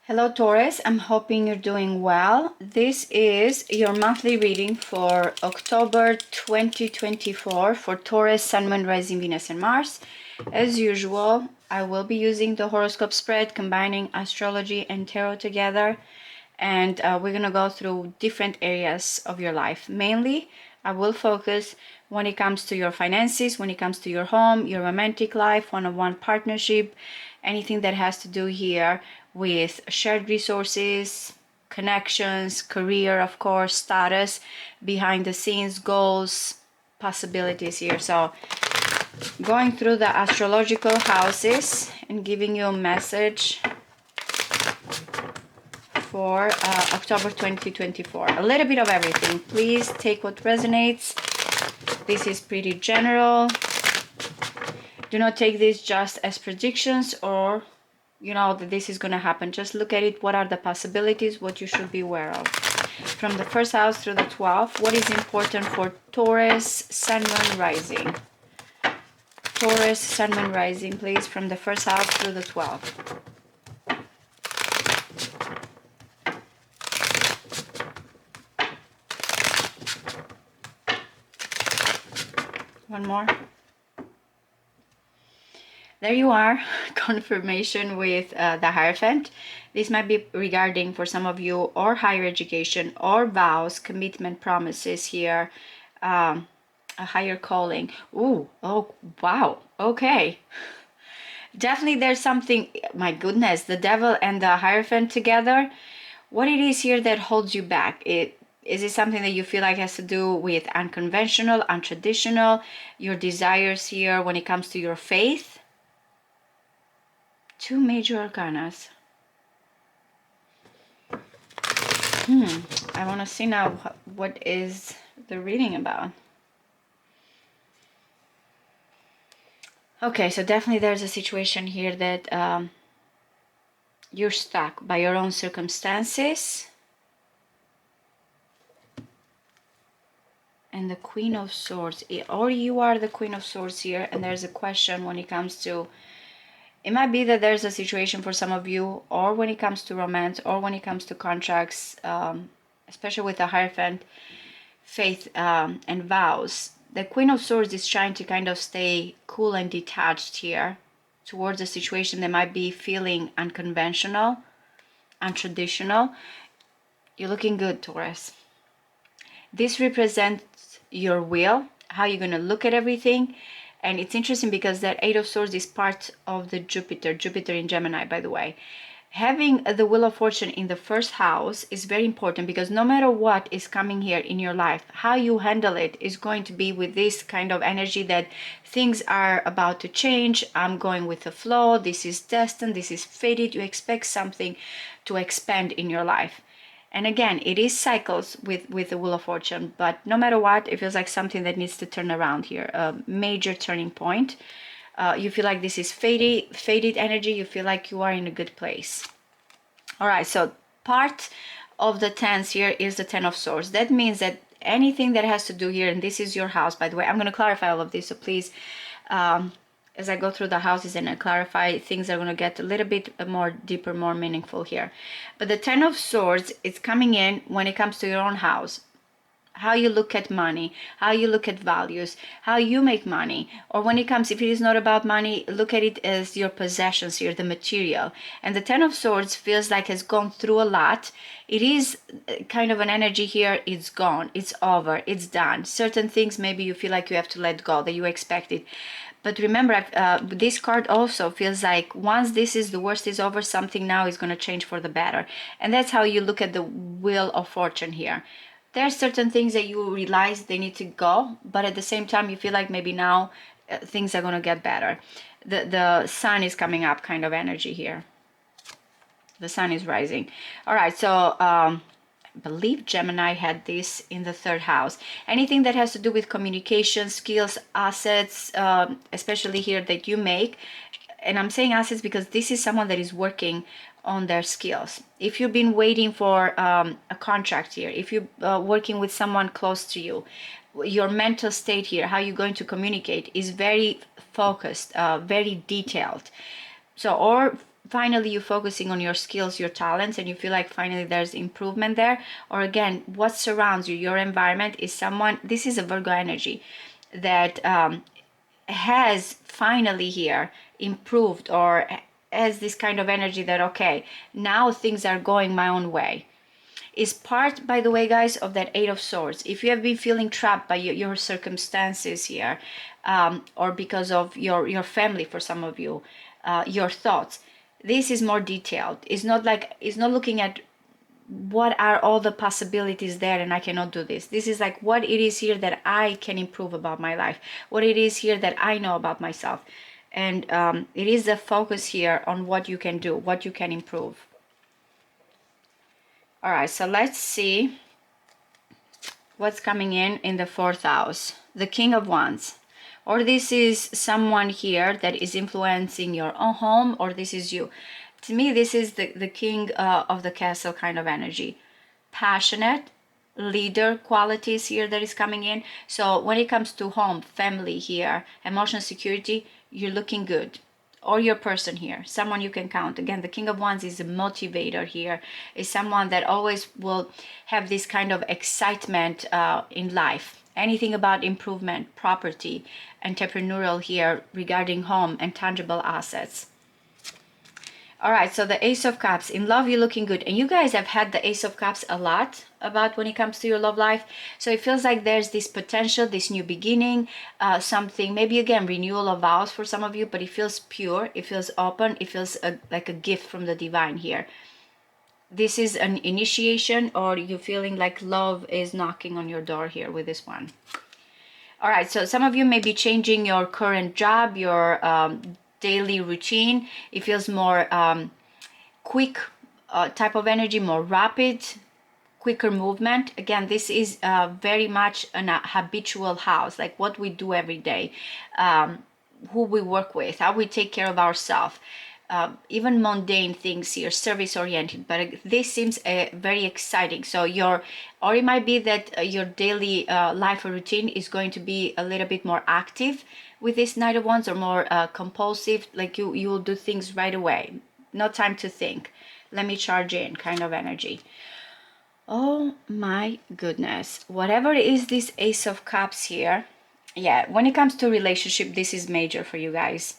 Hello Taurus, I'm hoping you're doing well. This is your monthly reading for October 2024 for Taurus, Sun, Moon, Rising, Venus and Mars. As usual, I will be using the horoscope spread, combining astrology and tarot together. And we're going to go through different areas of your life. Mainly, I will focus when it comes to your finances, when it comes to your home, your romantic life, one-on-one partnership, anything that has to do here with shared resources, connections, career, of course, status, behind the scenes, goals, possibilities here. So going through the astrological houses and giving you a message for October 2024. A little bit of everything. Please take what resonates. This is pretty general. Do not take this just as predictions or that this is going to happen. Just look at it. What are the possibilities? What you should be aware of. From the first house through the 12th, what is important for Taurus, Sun, Moon, Rising? Taurus, Sun, Moon, Rising, please, from the first house through the 12th. One more. There you are, confirmation with the Hierophant. This might be regarding for some of you or higher education or vows, commitment, promises here, a higher calling. Ooh, oh, wow, okay. Definitely there's something, my goodness, the devil and the Hierophant together. What it is here that holds you back? Is it something that you feel like has to do with unconventional, untraditional, your desires here when it comes to your faith? Two major arcanas. I want to see now what is the reading about. Okay, so definitely there's a situation here that you're stuck by your own circumstances. And the Queen of Swords, or you are the Queen of Swords here, and there's a question when it comes to, it might be that there's a situation for some of you, or when it comes to romance, or when it comes to contracts, especially with the Hierophant, faith and vows. The Queen of Swords is trying to kind of stay cool and detached here towards a situation that might be feeling unconventional, untraditional. You're looking good, Taurus. This represents your will, how you're going to look at everything. And it's interesting because that Eight of Swords is part of the Jupiter in Gemini, by the way. Having the Wheel of Fortune in the first house is very important because no matter what is coming here in your life, how you handle it is going to be with this kind of energy that things are about to change. I'm going with the flow. This is destined. This is fated. You expect something to expand in your life. And again, it is cycles with the Wheel of Fortune, but no matter what, it feels like something that needs to turn around here, a major turning point. You feel like this is faded energy. You feel like you are in a good place. All right, so part of the tens here is the Ten of Swords. That means that anything that has to do here, and this is your house, by the way, I'm going to clarify all of this, so please, as I go through the houses and I clarify, things are going to get a little bit more deeper, more meaningful here. But the Ten of Swords is coming in when it comes to your own house. How you look at money, how you look at values, how you make money, or when it comes, if it is not about money, look at it as your possessions here, the material. And the Ten of Swords feels like has gone through a lot. It is kind of an energy here, it's gone, it's over, it's done. Certain things maybe you feel like you have to let go, that you expected. But remember, this card also feels like once the worst is over, something now is going to change for the better. And that's how you look at the Wheel of Fortune here. There are certain things that you realize they need to go, but at the same time you feel like maybe now things are going to get better. The sun is coming up, kind of energy here. The sun is rising. All right, so I believe Gemini had this in the third house. Anything that has to do with communication skills, assets, especially here that you make. And I'm saying assets because this is someone that is working on their skills. If you've been waiting for a contract here, if you're working with someone close to you, your mental state here, how you're going to communicate is very focused, very detailed. So, or finally you're focusing on your skills, your talents, and you feel like finally there's improvement there. Or again, what surrounds you, your environment, is someone, this is a Virgo energy, that has finally here improved, or has this kind of energy that, okay, now things are going my own way. Is part, by the way, guys, of that Eight of Swords. If you have been feeling trapped by your circumstances here, or because of your family, for some of you, your thoughts, this is more detailed. It's not like, it's not looking at what are all the possibilities there and I cannot do this. This is like what it is here that I can improve about my life, what it is here that I know about myself. And it is the focus here on what you can do, what you can improve. All right, so let's see what's coming in the fourth house. The King of Wands. Or this is someone here that is influencing your own home, or this is you. To me, this is the king of the castle kind of energy. Passionate, leader qualities here that is coming in. So when it comes to home, family here, emotional security, you're looking good. Or your person here, someone you can count. Again, the King of Wands is a motivator here, is someone that always will have this kind of excitement in life. Anything about improvement, property, entrepreneurial here regarding home and tangible assets. All right, so the Ace of Cups. In love, you're looking good. And you guys have had the Ace of Cups a lot about when it comes to your love life. So it feels like there's this potential, this new beginning, something, maybe again, renewal of vows for some of you, but it feels pure, it feels open, it feels like a gift from the divine here. This is an initiation, or you're feeling like love is knocking on your door here with this one. All right, so some of you may be changing your current job, your daily routine. It feels more quick type of energy, more rapid, quicker movement. Again, this is very much a habitual house, like what we do every day, who we work with, how we take care of ourselves. Even mundane things here, service oriented, but this seems very exciting. So or it might be that your daily life or routine is going to be a little bit more active with this Knight of Wands, or more compulsive, like you will do things right away, no time to think, let me charge in kind of energy. Oh my goodness, whatever is this Ace of Cups here, yeah, when it comes to relationship, this is major for you guys,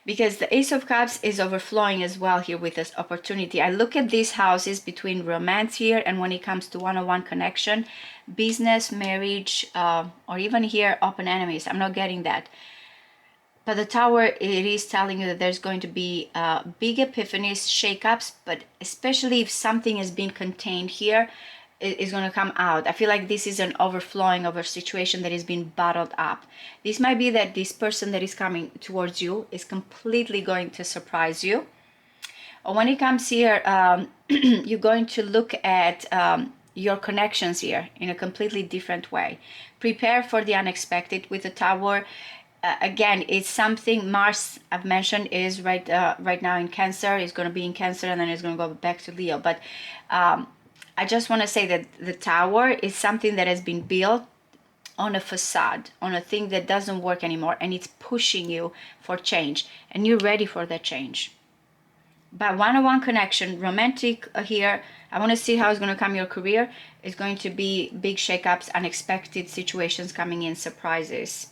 because the Ace of Cups is overflowing as well here with this opportunity. I look at these houses between romance here, and when it comes to one-on-one connection, business, marriage, or even here open enemies. I'm not getting that. But the Tower, it is telling you that there's going to be big epiphanies, shakeups, but especially if something has been contained here, it is going to come out. I feel like this is an overflowing of a situation that has been bottled up. This might be that this person that is coming towards you is completely going to surprise you. Or when it comes here, you're going to look at your connections here in a completely different way. Prepare for the unexpected with the Tower. Again, it's something Mars, I've mentioned, is right now in Cancer. It's going to be in Cancer, and then it's going to go back to Leo. But I just want to say that the Tower is something that has been built on a facade, on a thing that doesn't work anymore, and it's pushing you for change, and you're ready for that change. But one-on-one connection, romantic here, I want to see how it's going to come your career. It's going to be big shakeups, unexpected situations coming in, surprises.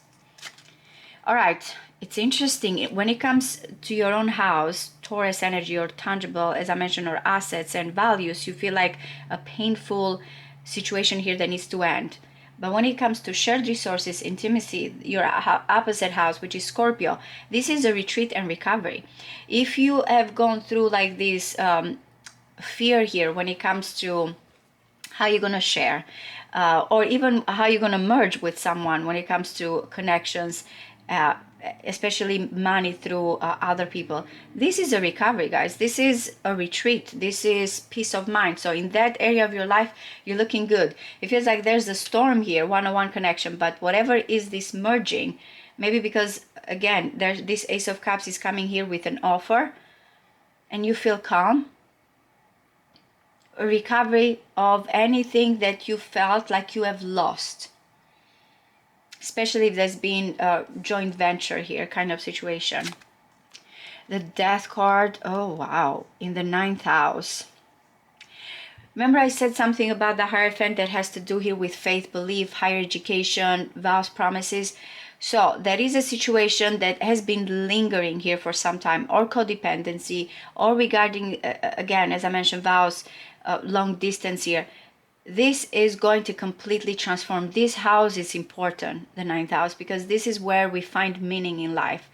All right, it's interesting. When it comes to your own house, Taurus energy, or tangible, as I mentioned, or assets and values, you feel like a painful situation here that needs to end. But when it comes to shared resources, intimacy, your opposite house, which is Scorpio, this is a retreat and recovery. If you have gone through like this fear here when it comes to how you're going to share, or even how you're going to merge with someone when it comes to connections, especially money through other people, this is a recovery, guys. This is a retreat. This is peace of mind. So in that area of your life, you're looking good. It feels like there's a storm here, one-on-one connection, but whatever is this merging, maybe because again there's this Ace of Cups is coming here with an offer, and you feel calm. A recovery of anything that you felt like you have lost, especially if there's been a joint venture here kind of situation. The Death card, oh wow, in the 9th house. Remember I said something about the Hierophant that has to do here with faith, belief, higher education, vows, promises. So there is a situation that has been lingering here for some time, or codependency, or regarding, again, as I mentioned, vows, long distance here. This is going to completely transform. This house is important, the 9th house, because this is where we find meaning in life.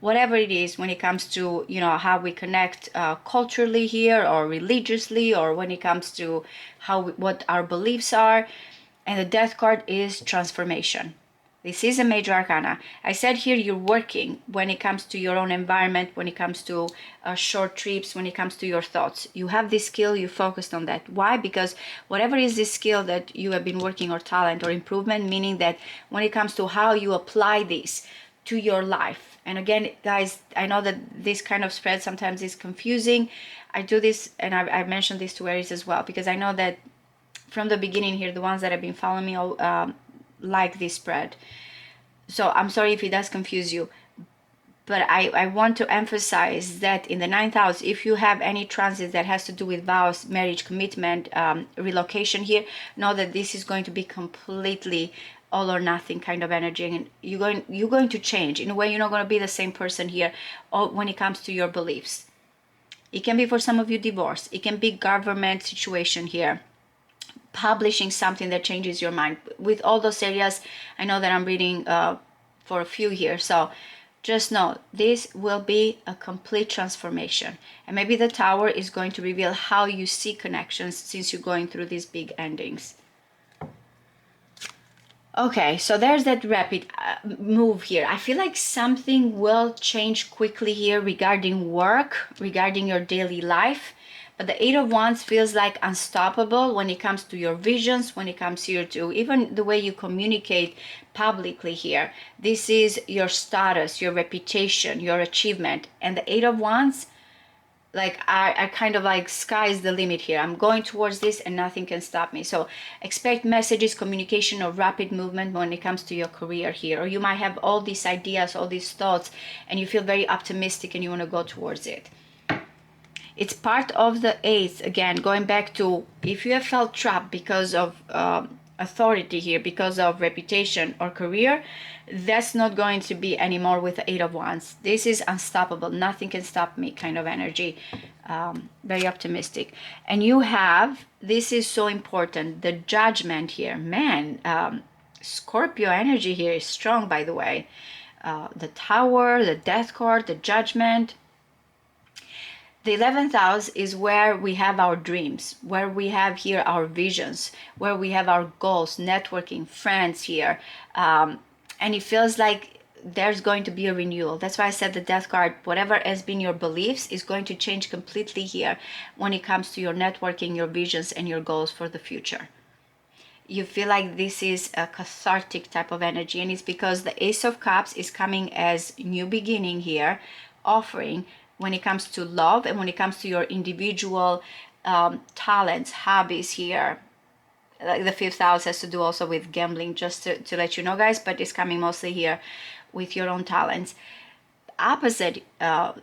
Whatever it is, when it comes to, you know, how we connect culturally here, or religiously, or when it comes to what our beliefs are. And the Death card is transformation. This is a major arcana. I said here you're working when it comes to your own environment, when it comes to short trips, when it comes to your thoughts. You have this skill, you focused on that. Why? Because whatever is this skill that you have been working, or talent or improvement, meaning that when it comes to how you apply this to your life. And again, guys, I know that this kind of spread sometimes is confusing. I do this, and I mentioned this to Aries as well, because I know that from the beginning here, the ones that have been following me all like this spread. So I'm sorry if it does confuse you, but I want to emphasize that in the 9th house, if you have any transit that has to do with vows, marriage, commitment, relocation here, know that this is going to be completely all or nothing kind of energy, and you're going to change. In a way, you're not going to be the same person here, or when it comes to your beliefs. It can be, for some of you, divorce. It can be government situation here, publishing something that changes your mind. With all those areas, I know that I'm reading for a few here, so just know this will be a complete transformation. And maybe the Tower is going to reveal how you see connections, since you're going through these big endings. Okay, so there's that rapid move here. I feel like something will change quickly here regarding work, regarding your daily life. But the 8 of Wands feels like unstoppable when it comes to your visions, when it comes here to even the way you communicate publicly here. This is your status, your reputation, your achievement. And the 8 of Wands, like I kind of like sky's the limit here. I'm going towards this and nothing can stop me. So expect messages, communication, or rapid movement when it comes to your career here. Or you might have all these ideas, all these thoughts, and you feel very optimistic and you want to go towards it. It's part of the 8th, again, going back to if you have felt trapped because of authority here, because of reputation or career, that's not going to be anymore with the 8 of Wands. This is unstoppable. Nothing can stop me kind of energy. Very optimistic. And you have, this is so important, the Judgment here. Man, Scorpio energy here is strong, by the way. The Tower, the Death card, the Judgment. The 11th house is where we have our dreams, where we have here our visions, where we have our goals, networking, friends here. And it feels like there's going to be a renewal. That's why I said the Death card, whatever has been your beliefs is going to change completely here when it comes to your networking, your visions, and your goals for the future. You feel like this is a cathartic type of energy, and it's because the Ace of Cups is coming as new beginning here, offering when it comes to love and when it comes to your individual talents, hobbies here. Like the 5th house has to do also with gambling, just to let you know, guys, but it's coming mostly here with your own talents. Opposite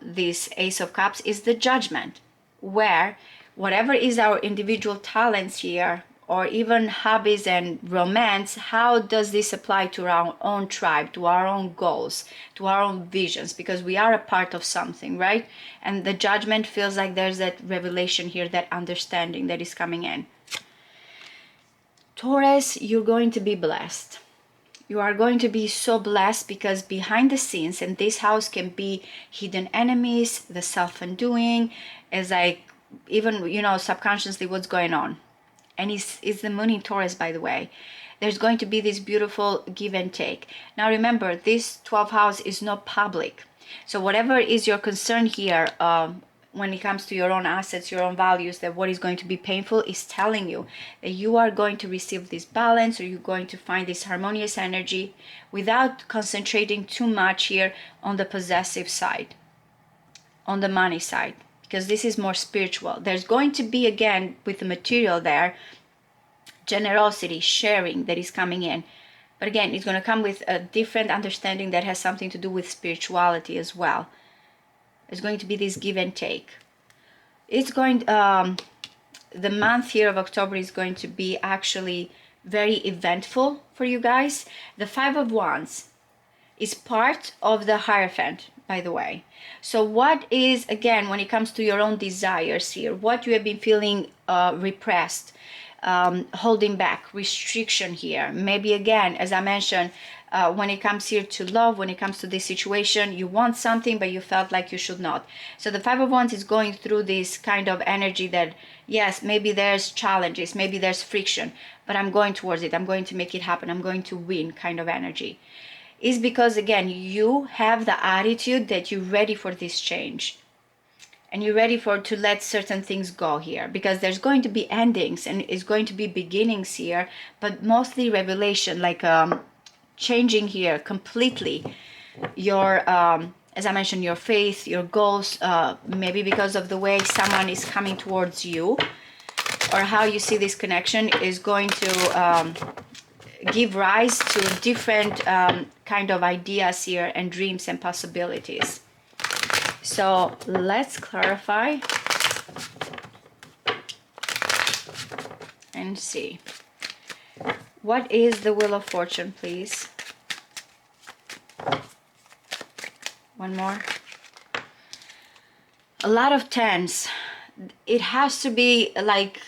this Ace of Cups is the Judgment, where whatever is our individual talents here, or even hobbies and romance, how does this apply to our own tribe, to our own goals, to our own visions? Because we are a part of something, right? And the Judgment feels like there's that revelation here, that understanding that is coming in. Taurus, you're going to be blessed. You are going to be so blessed, because behind the scenes, and this house can be hidden enemies, the self-undoing, as like even, you know, subconsciously what's going on. And it's the moon in Taurus, by the way. There's going to be this beautiful give and take. Now remember, this 12th house is not public. So whatever is your concern here, when it comes to your own assets, your own values, that what is going to be painful is telling you that you are going to receive this balance, or you're going to find this harmonious energy without concentrating too much here on the possessive side, on the money side. Because this is more spiritual. There's going to be, again, with the material there, generosity, sharing that is coming in. But again, it's going to come with a different understanding that has something to do with spirituality as well. It's going to be this give and take. It's going, the month here of October is going to be actually very eventful for you guys. The Five of Wands is part of the Hierophant, by the way. So what is, again, when it comes to your own desires here, what you have been feeling repressed, holding back, restriction here. Maybe again, as I mentioned, when it comes here to love, when it comes to this situation, you want something, but you felt like you should not. So the Five of Wands is going through this kind of energy that, yes, maybe there's challenges, maybe there's friction, but I'm going towards it. I'm going to make it happen. I'm going to win kind of energy. Is because, again, you have the attitude that you're ready for this change. And you're ready to let certain things go here, because there's going to be endings and it's going to be beginnings here, but mostly revelation, like changing here completely your, as I mentioned, your faith, your goals, maybe because of the way someone is coming towards you, or how you see this connection is going to give rise to different kind of ideas here and dreams and possibilities. So let's clarify and see. What is the Wheel of Fortune, please? One more. A lot of tens. It has to be like,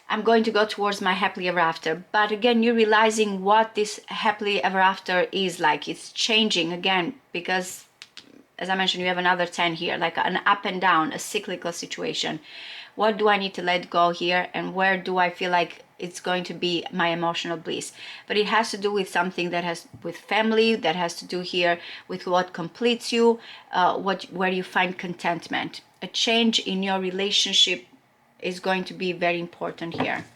I'm going to go towards my happily ever after. But again, you're realizing what this happily ever after is like. It's changing again, because as I mentioned, you have another 10 here, like an up and down, a cyclical situation. What do I need to let go here, and where do I feel like it's going to be my emotional bliss? But it has to do with something that has with family, that has to do here with what completes you, where you find contentment. A change in your relationship is going to be very important here.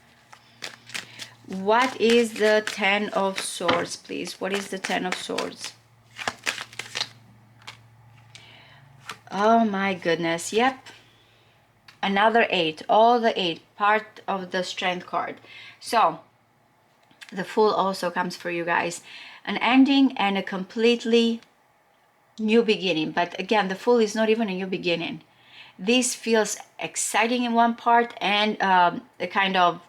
What is the Ten of Swords, please? What is the Ten of Swords? Oh my goodness, yep. Another 8, all the 8, part of the Strength card. So, the Fool also comes for you guys. An ending and a completely new beginning. But again, the Fool is not even a new beginning. This feels exciting in one part and a kind of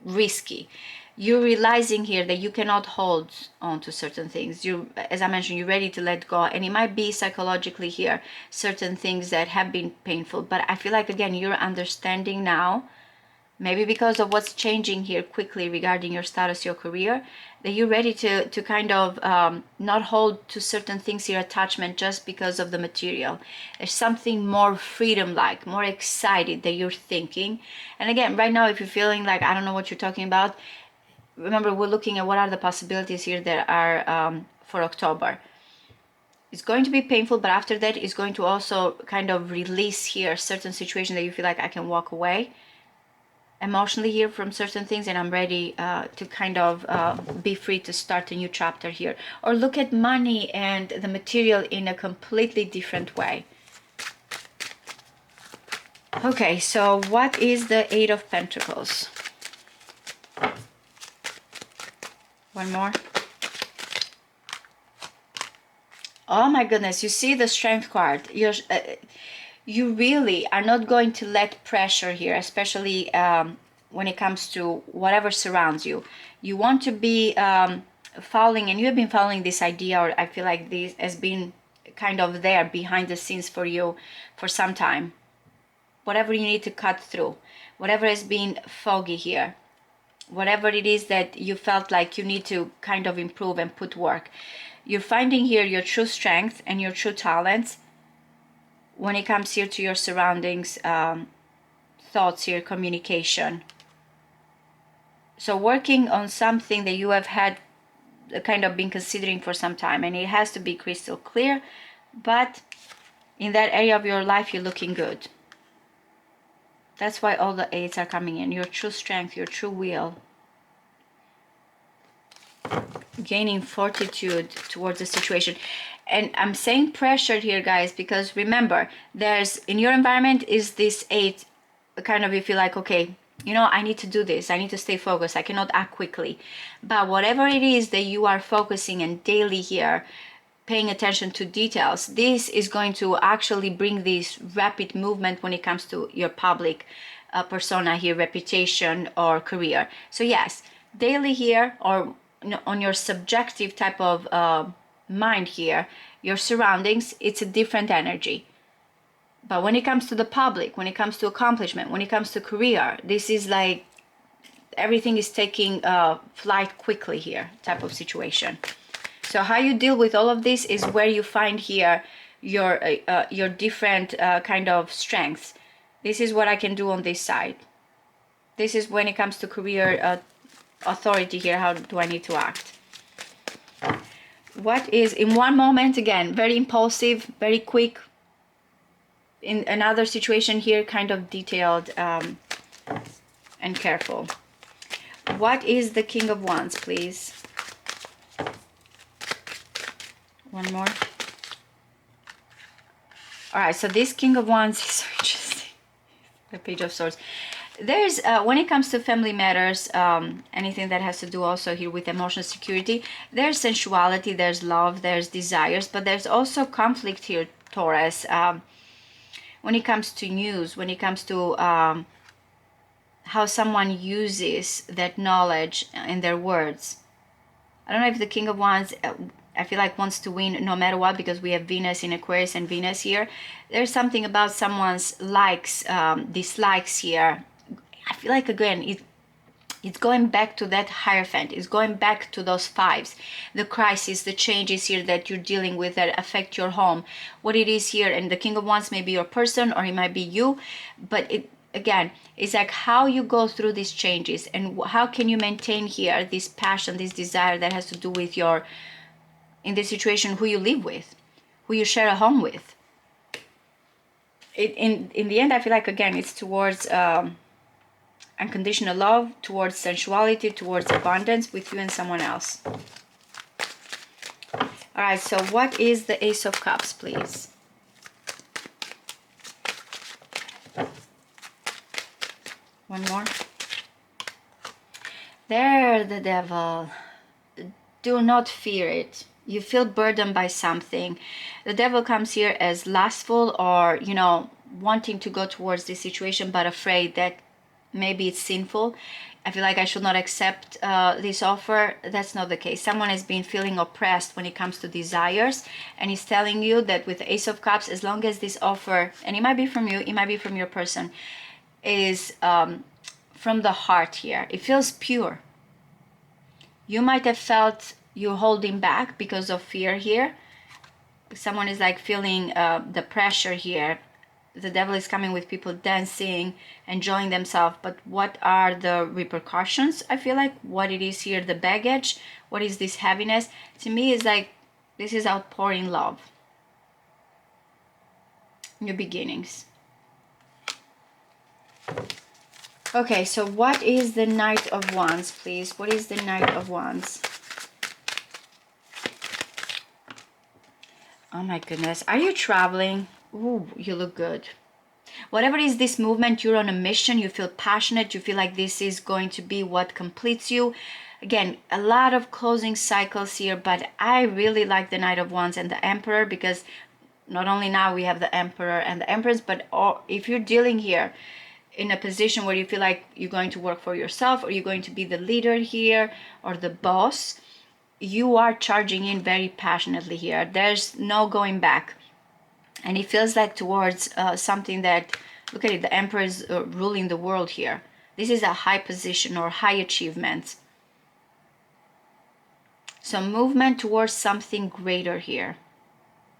risky. You're realizing here that you cannot hold on to certain things. You, as I mentioned, you're ready to let go, and it might be psychologically here certain things that have been painful, but I feel like, again, you're understanding now, maybe because of what's changing here quickly regarding your status, your career, that you're ready to kind of not hold to certain things here, attachment, just because of the material. There's something more freedom-like, more excited that you're thinking. And again, right now, if you're feeling like, I don't know what you're talking about, remember, we're looking at what are the possibilities here that are for October. It's going to be painful, but after that, it's going to also kind of release here certain situations that you feel like I can walk away emotionally here from certain things, and I'm ready to kind of be free to start a new chapter here. Or look at money and the material in a completely different way. Okay, so what is the Eight of Pentacles? One more. Oh my goodness, you see the Strength card. You really are not going to let pressure here, especially when it comes to whatever surrounds you. You want to be following, and you have been following this idea, or I feel like this has been kind of there behind the scenes for you for some time. Whatever you need to cut through, whatever has been foggy here, whatever it is that you felt like you need to kind of improve and put work. You're finding here your true strength and your true talents when it comes here to your surroundings, thoughts here, communication. So working on something that you have had kind of been considering for some time, and it has to be crystal clear, but in that area of your life, you're looking good. That's why all the eights are coming in. Your true strength, your true will. Gaining fortitude towards the situation. And I'm saying pressured here, guys, because remember, there's, in your environment is this 8, kind of, you feel like, okay, you know, I need to do this. I need to stay focused. I cannot act quickly. But whatever it is that you are focusing and daily here, paying attention to details. This is going to actually bring this rapid movement when it comes to your public persona here, reputation or career. So yes, daily here, or on your subjective type of mind here, your surroundings, it's a different energy. But when it comes to the public, when it comes to accomplishment, when it comes to career, this is like everything is taking flight quickly here type of situation. So how you deal with all of this is where you find here your different kind of strengths. This is what I can do on this side. This is when it comes to career authority here, how do I need to act. What is in one moment, again, very impulsive, very quick. In another situation here, kind of detailed and careful. What is the King of Wands, please? One more. All right, so this King of Wands is so interesting. The Page of Swords. There's, when it comes to family matters, anything that has to do also here with emotional security, there's sensuality, there's love, there's desires, but there's also conflict here, Taurus. When it comes to news, when it comes to how someone uses that knowledge in their words. I don't know if the King of Wands, I feel like wants to win no matter what, because we have Venus in Aquarius and Venus here. There's something about someone's likes, dislikes here. I feel like, again, it's going back to that Hierophant. It's going back to those fives, the crisis, the changes here that you're dealing with that affect your home, what it is here. And the King of Wands may be your person, or it might be you, but it, again, it's like how you go through these changes and how can you maintain here this passion, this desire that has to do with your, in this situation, who you live with, who you share a home with. In the end, I feel like, again, it's towards unconditional love, towards sensuality, towards abundance with you and someone else. All right, so what is the Ace of Cups, please? One more. There, the Devil. Do not fear it. You feel burdened by something. The Devil comes here as lustful, or, you know, wanting to go towards this situation, but afraid that maybe it's sinful. I feel like I should not accept this offer. That's not the case. Someone has been feeling oppressed when it comes to desires, and he's telling you that with the Ace of Cups, as long as this offer, and it might be from you, it might be from your person, is from the heart here, it feels pure. You might have felt you holding back because of fear here. Someone is like feeling the pressure here. The Devil is coming with people dancing, enjoying themselves, but what are the repercussions? I feel like what it is here, the baggage, what is this heaviness? To me, is like this is outpouring love, new beginnings. Okay, so what is the Knight of Wands, please? What is the Knight of Wands? Oh my goodness, are you traveling? Ooh, you look good. Whatever is this movement, you're on a mission, you feel passionate, you feel like this is going to be what completes you. Again, a lot of closing cycles here, but I really like the Knight of Wands and the Emperor, because not only now we have the Emperor and the Empress, but if you're dealing here in a position where you feel like you're going to work for yourself, or you're going to be the leader here, or the boss, you are charging in very passionately here. There's no going back. And it feels like towards something that, look at it, the Emperor is ruling the world here. This is a high position or high achievement. So movement towards something greater here.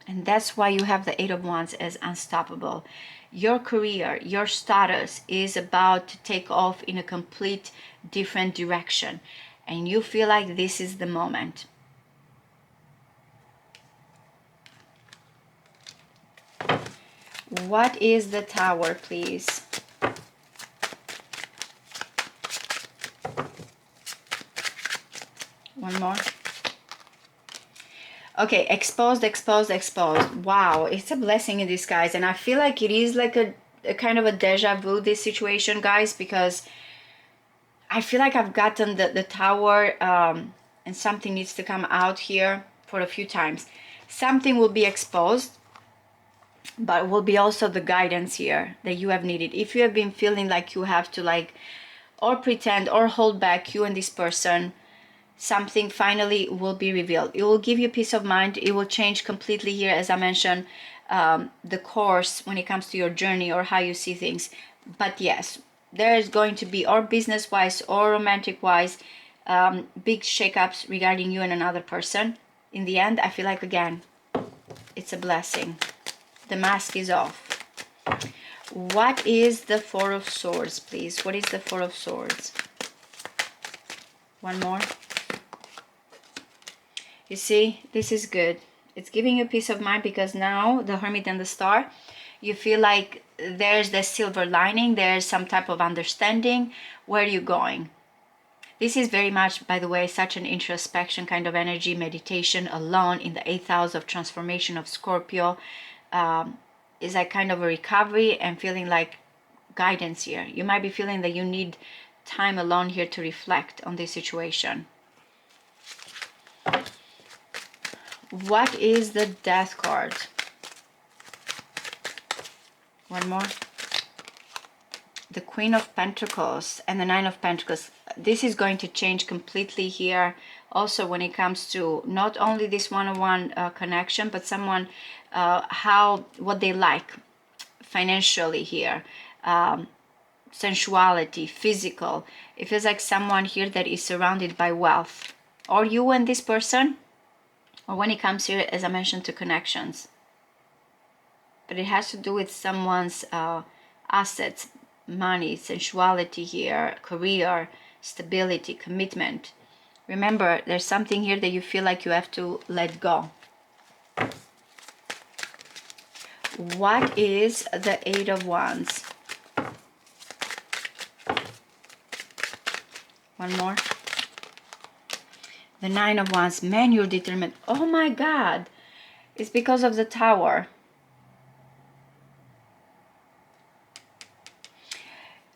And that's why you have the Eight of Wands as unstoppable. Your career, your status is about to take off in a complete different direction. And you feel like this is the moment. What is the Tower, please? One more. Okay, exposed, exposed, exposed. Wow, it's a blessing in disguise. And I feel like it is like a kind of a deja vu, this situation, guys, because I feel like I've gotten the Tower and something needs to come out here for a few times. Something will be exposed, but will be also the guidance here that you have needed. If you have been feeling like you have to like or pretend or hold back, you and this person, something finally will be revealed. It will give you peace of mind. It will change completely here, as I mentioned, the course when it comes to your journey or how you see things. But yes, there is going to be, or business wise or romantic wise, big shakeups regarding you and another person. In the end, I feel like, again, it's a blessing. The mask is off. What is the Four of Swords, please? What is the Four of Swords? One more. You see, this is good. It's giving you peace of mind because now the Hermit and the Star, you feel like there's the silver lining, there's some type of understanding. Where are you going? This is very much, by the way, such an introspection kind of energy, meditation alone in the 8th house of transformation of Scorpio. Is like kind of a recovery and feeling like guidance here. You might be feeling that you need time alone here to reflect on this situation. What is the Death card? One more. The Queen of Pentacles and the Nine of Pentacles. This is going to change completely here. Also, when it comes to not only this one-on-one connection, but someone, what they like financially here, sensuality, physical. It feels like someone here that is surrounded by wealth, or you and this person, or when it comes here, as I mentioned, to connections. But it has to do with someone's assets, money, sensuality here, career, stability, commitment. Remember, there's something here that you feel like you have to let go. What is the Eight of Wands? One more. The Nine of Wands. Man, you're determined. Oh my God. It's because of the Tower.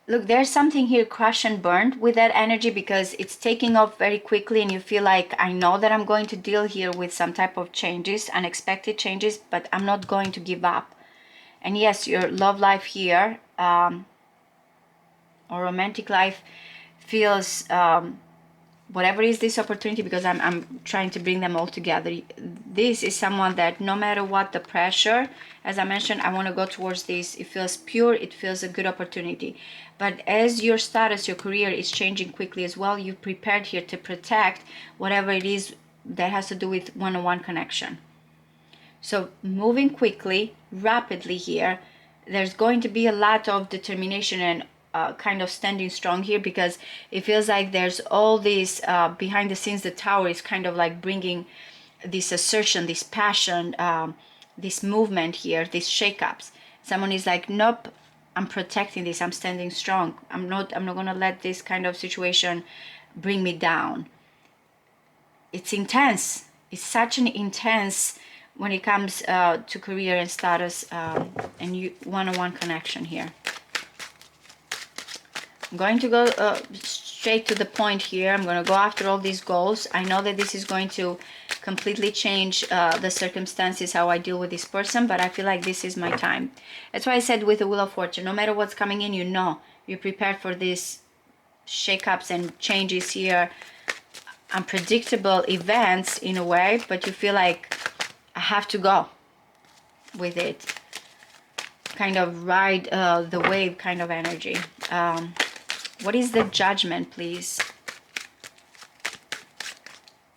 Look, there's something here crushed and burned with that energy because it's taking off very quickly and you feel like, I know that I'm going to deal here with some type of changes, unexpected changes, but I'm not going to give up. And yes, your love life here, or romantic life feels, whatever is this opportunity, because I'm trying to bring them all together. This is someone that no matter what the pressure, as I mentioned, I want to go towards this. It feels pure, it feels a good opportunity. But as your status, your career is changing quickly as well, you prepared here to protect whatever it is that has to do with one-on-one connection. So moving quickly, rapidly here, there's going to be a lot of determination and kind of standing strong here, because it feels like there's all this behind the scenes. The Tower is kind of like bringing this assertion, this passion, this movement here, these shakeups. Someone is like, nope, I'm protecting this, I'm standing strong, I'm not going to let this kind of situation bring me down. It's intense. It's such an intense when it comes to career and status and you one-on-one connection here. I'm going to go straight to the point here. I'm going to go after all these goals. I know that this is going to completely change the circumstances, how I deal with this person, but I feel like this is my time. That's why I said with the Wheel of Fortune, no matter what's coming in, you know, you're prepared for these shakeups and changes here, unpredictable events in a way, but you feel like I have to go with it. Kind of ride the wave kind of energy. What is the Judgment, please?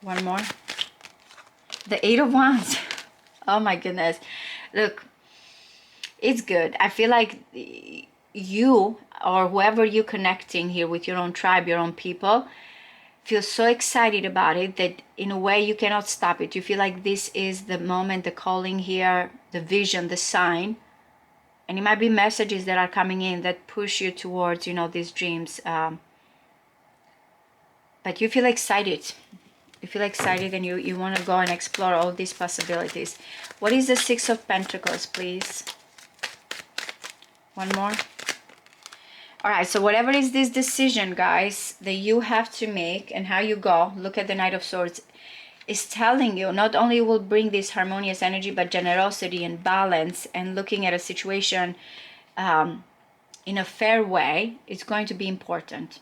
One more. The Eight of Wands. Oh my goodness. Look, it's good. I feel like you or whoever you're connecting here with, your own tribe, your own people, feel so excited about it that in a way you cannot stop it. You feel like this is the moment, the calling here, the vision, the sign. And it might be messages that are coming in that push you towards, you know, these dreams. But you feel excited. You feel excited and you want to go and explore all these possibilities. What is the Six of Pentacles, please? One more. All right, so whatever is this decision, guys, that you have to make and how you go, look at the Knight of Swords. is telling you not only will bring this harmonious energy, but generosity and balance, and looking at a situation in a fair way is going to be important.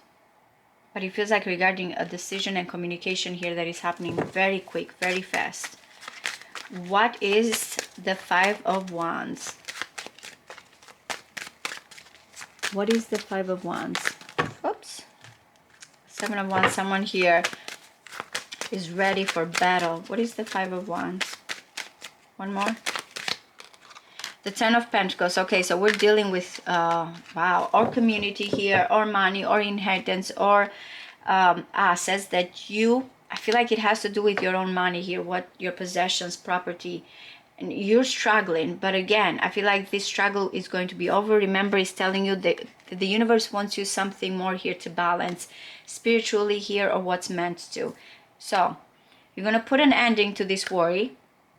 But it feels like regarding a decision and communication here that is happening very quick, very fast. What is the Five of Wands? What is the Five of Wands? Oops. Seven of Wands. Someone here is ready for battle. What is the Five of Wands? One more. The Ten of Pentacles. Okay, so we're dealing with, wow, or community here, or money, or inheritance, or assets that you, I feel like it has to do with your own money here, what your possessions, property, and you're struggling. But again, I feel like this struggle is going to be over. Remember, it's telling you that the universe wants you something more here to balance spiritually here, or what's meant to. So you're going to put an ending to this worry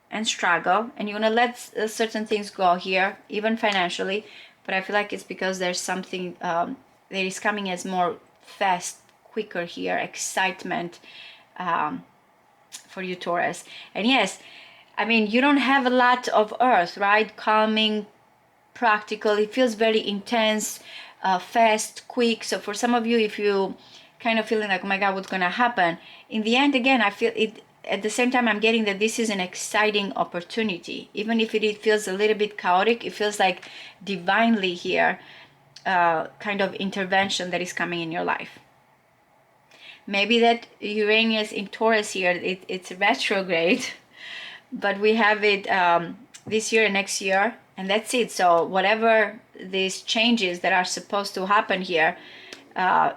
and struggle, and you're gonna let certain things go here, even financially. But I feel like it's because there's something that is coming as more fast, quicker here, excitement for you, Taurus. And yes, I mean, you don't have a lot of earth, right? Calming, practical. It feels very intense, fast, quick. So for some of you, if you kind of feeling like, oh my God, what's gonna happen? In the end, again, I feel it. At the same time, I'm getting that this is an exciting opportunity. Even if it feels a little bit chaotic, it feels like divinely here, kind of intervention that is coming in your life. Maybe that Uranus in Taurus here, it's retrograde, but we have it this year and next year, and that's it. So whatever these changes that are supposed to happen here,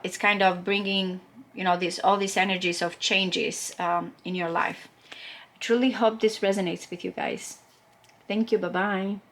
it's kind of bringing, you know, all these energies of changes in your life. I truly hope this resonates with you guys. Thank you. Bye-bye.